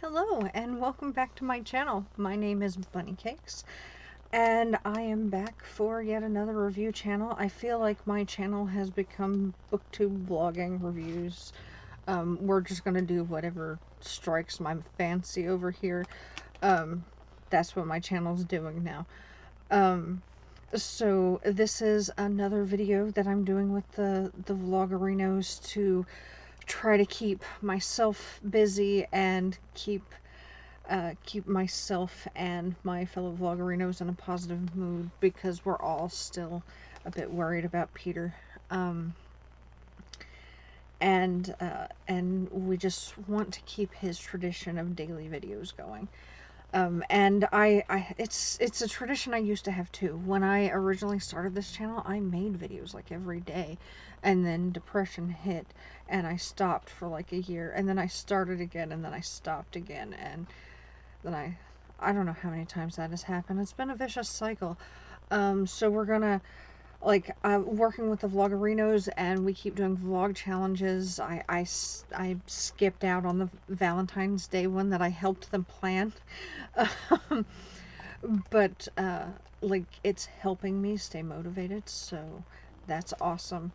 Hello and welcome back to my channel. My name is Bunny Cakes and I am back for yet another review channel. I feel like my channel has become booktube vlogging reviews. We're just gonna do whatever strikes my fancy over here. That's what my channel's doing now. So this is another video that I'm doing with the vloggerinos to try to keep myself busy and keep myself and my fellow vloggerinos in a positive mood, because we're all still a bit worried about Peter. And we just want to keep his tradition of daily videos going. And it's a tradition I used to have too. When I originally started this channel, I made videos like every day, and then depression hit, and I stopped for like a year, and then I started again, and then I stopped again, and then I don't know how many times that has happened. It's been a vicious cycle. So we're gonna, like, I'm working with the vloggerinos, and we keep doing vlog challenges. I skipped out on the Valentine's Day one that I helped them plan. Um, but like, it's helping me stay motivated, so that's awesome.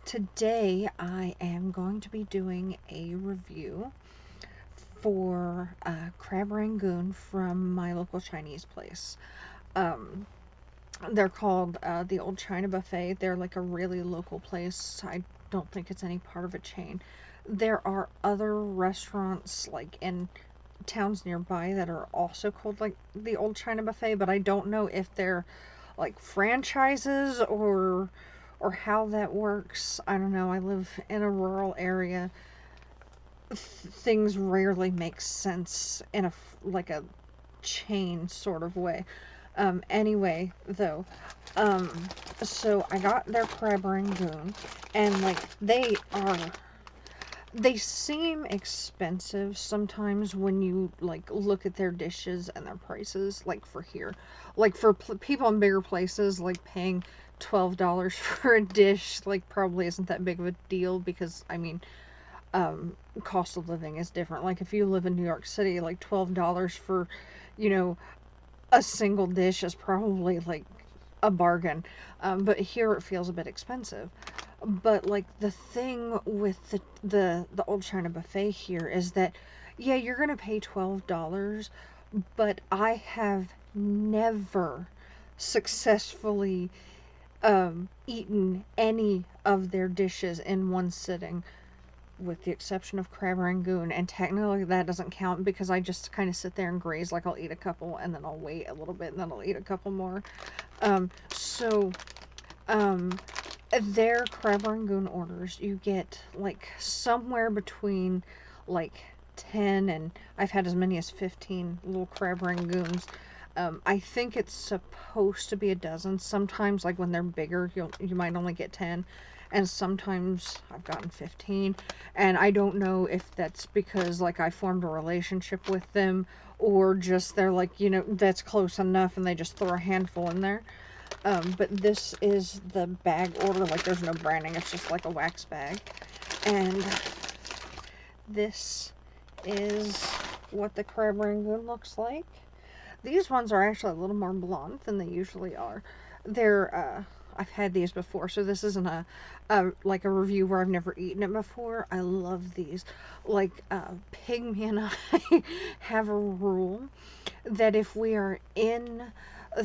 Today I am going to be doing a review for Crab Rangoon from my local Chinese place. They're called the Old China Buffet. They're like a really local place. I don't think it's any part of a chain. There are other restaurants like in towns nearby that are also called like the Old China Buffet, but I don't know if they're like franchises or how that works. I don't know. I live in a rural area. Things rarely make sense in a like a chain sort of way. Anyway, though, um, so I got their Crab Rangoon, and like they seem expensive sometimes when you like look at their dishes and their prices. Like for here, like for people in bigger places, like paying $12 for a dish like probably isn't that big of a deal, because I mean, cost of living is different. Like if you live in New York City, like $12 for, you know, a single dish is probably like a bargain. But here it feels a bit expensive. But like the thing with the Old China Buffet here is that, yeah, you're gonna pay $12, but I have never successfully eaten any of their dishes in one sitting, with the exception of Crab Rangoon, and technically that doesn't count because I just kind of sit there and graze. Like I'll eat a couple and then I'll wait a little bit and then I'll eat a couple more. So their Crab Rangoon orders, you get like somewhere between like 10 and I've had as many as 15 little Crab Rangoons. I think it's supposed to be a dozen. Sometimes, like when they're bigger, you might only get 10, and sometimes I've gotten 15. And I don't know if that's because like I formed a relationship with them, or just they're like, you know, that's close enough and they just throw a handful in there. But this is the bag order. Like there's no branding, it's just like a wax bag. And this is what the Crab Rangoon looks like. These ones are actually a little more blonde than they usually are. They're, I've had these before, so this isn't like a review where I've never eaten it before. I love these. Like, Pygmy and I have a rule that if we are in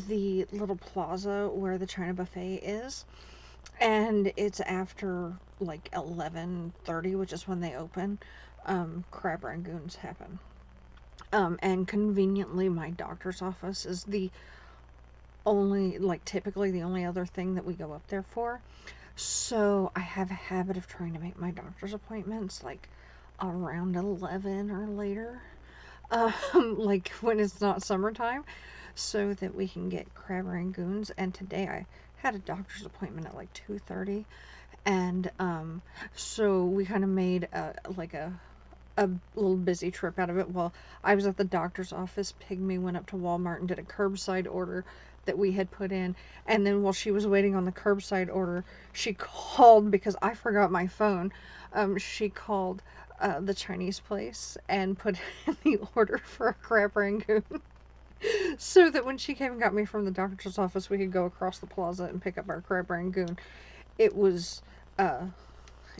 the little plaza where the China Buffet is, and it's after like 11:30, which is when they open, Crab Rangoons happen. And conveniently, my doctor's office is the only, like, typically the only other thing that we go up there for. So I have a habit of trying to make my doctor's appointments like around 11 or later, like when it's not summertime, so that we can get Crab Rangoons. And today I had a doctor's appointment at like 2:30, and so we kind of made a little busy trip out of it. While I was at the doctor's office, Pygmy went up to Walmart and did a curbside order that we had put in. And then while she was waiting on the curbside order, she called, because I forgot my phone. She called the Chinese place and put in the order for a crab rangoon so that when she came and got me from the doctor's office, we could go across the plaza and pick up our crab rangoon. It was, uh,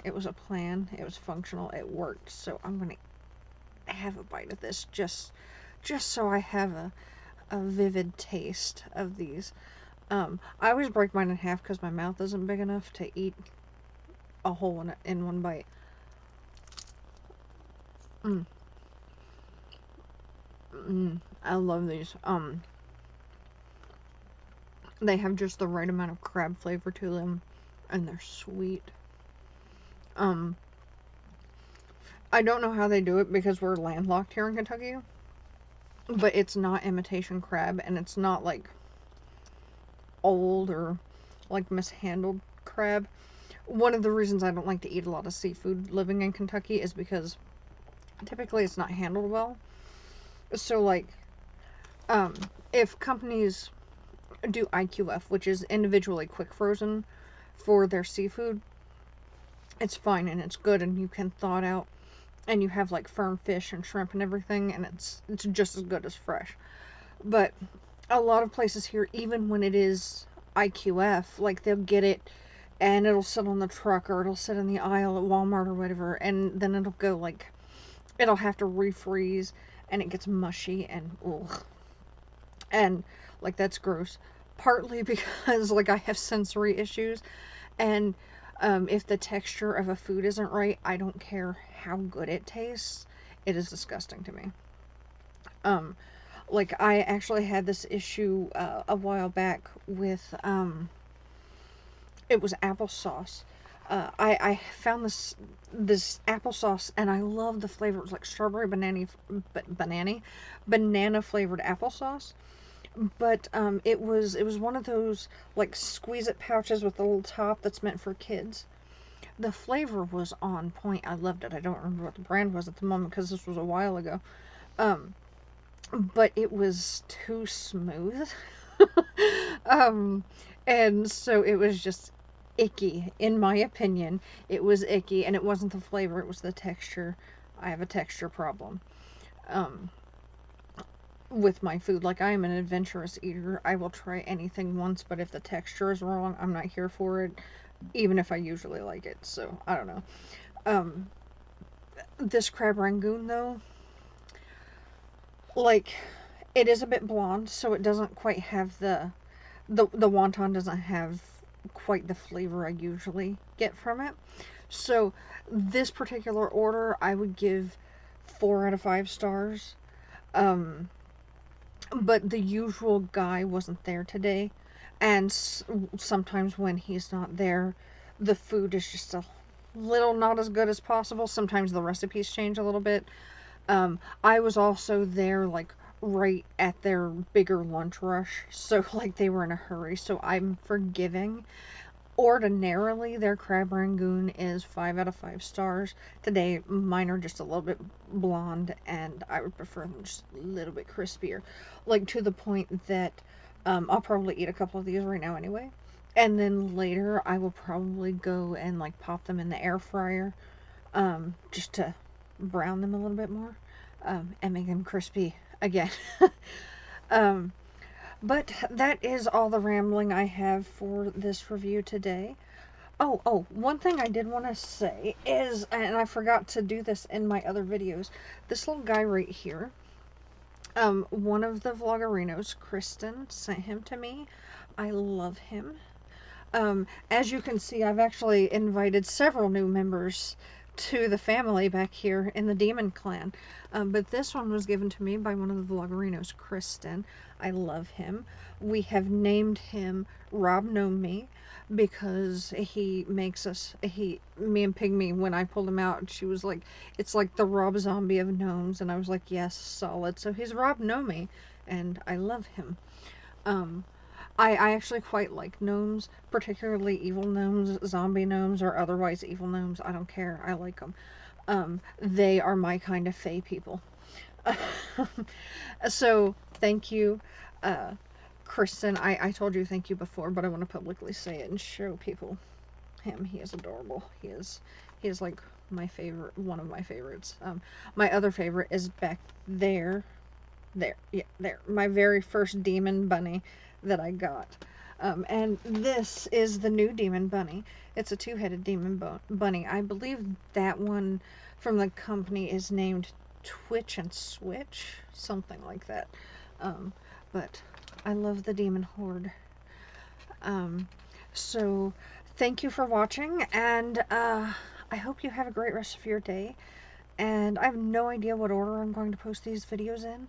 it was a plan. It was functional. It worked. So I'm gonna have a bite of this just so I have a vivid taste of these. I always break mine in half because my mouth isn't big enough to eat a whole one in one bite. Mm, I love these. They have just the right amount of crab flavor to them, and they're sweet. Um, I don't know how they do it because we're landlocked here in Kentucky, but it's not imitation crab, and it's not like old or like mishandled crab. One of the reasons I don't like to eat a lot of seafood living in Kentucky is because typically it's not handled well. So like, um, if companies do IQF, which is individually quick frozen for their seafood, it's fine and it's good and you can thaw it out and you have like firm fish and shrimp and everything, and it's just as good as fresh. But a lot of places here, even when it is IQF, like they'll get it and it'll sit on the truck or it'll sit in the aisle at Walmart or whatever, and then it'll go like, it'll have to refreeze and it gets mushy and ugh. And like that's gross. Partly because like I have sensory issues, and if the texture of a food isn't right, I don't care how good it tastes. It is disgusting to me. Um, like I actually had this issue a while back with it was applesauce. I found this applesauce and I love the flavor. It was like strawberry banana flavored applesauce. But it was one of those like squeeze it pouches with a little top that's meant for kids. The flavor was on point. I loved it. I don't remember what the brand was at the moment because this was a while ago. Um, but it was too smooth. um, and so it was just icky, in my opinion. It was icky, and it wasn't the flavor, it was the texture. I have a texture problem. Um, with my food. Like, I am an adventurous eater. I will try anything once, but if the texture is wrong, I'm not here for it, even if I usually like it. So, I don't know. Um, this Crab Rangoon, though, like, it is a bit blonde, so it doesn't quite have the wonton doesn't have quite the flavor I usually get from it. So, this particular order, I would give 4 out of 5 stars. Um, but the usual guy wasn't there today, and sometimes when he's not there, the food is just a little not as good as possible. Sometimes the recipes change a little bit. I was also there like right at their bigger lunch rush, so like they were in a hurry, so I'm forgiving. Ordinarily, their Crab Rangoon is 5 out of 5 stars. Today, mine are just a little bit blonde, and I would prefer them just a little bit crispier. Like, to the point that I'll probably eat a couple of these right now anyway. And then later, I will probably go and, like, pop them in the air fryer just to brown them a little bit more and make them crispy again. um, but that is all the rambling I have for this review today. One thing I did want to say is, and I forgot to do this in my other videos, this little guy right here, one of the vloggerinos, Kristen, sent him to me. I love him. As you can see, I've actually invited several new members to the family back here in the Demon Clan. But this one was given to me by one of the vloggerinos, Kristen. I love him. We have named him Rob Know Me because he makes us, me and Pygmy, when I pulled him out, she was like, it's like the Rob Zombie of gnomes. And I was like, yes, solid. So he's Rob Know Me, and I love him. I actually quite like gnomes, particularly evil gnomes, zombie gnomes, or otherwise evil gnomes. I don't care. I like them. They are my kind of fae people. So, thank you, Kristen. I told you thank you before, but I want to publicly say it and show people him. He is adorable. He is like my favorite, one of my favorites. My other favorite is back there. Yeah, there. My very first demon bunny that I got. And this is the new demon bunny. It's a two-headed demon bunny. I believe that one from the company is named Twitch and Switch, something like that. But I love the demon horde. So thank you for watching, and I hope you have a great rest of your day. And I have no idea what order I'm going to post these videos in,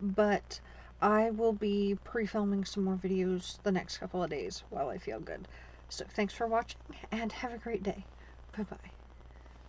but I will be pre-filming some more videos the next couple of days while I feel good. So thanks for watching, and have a great day. Bye-bye.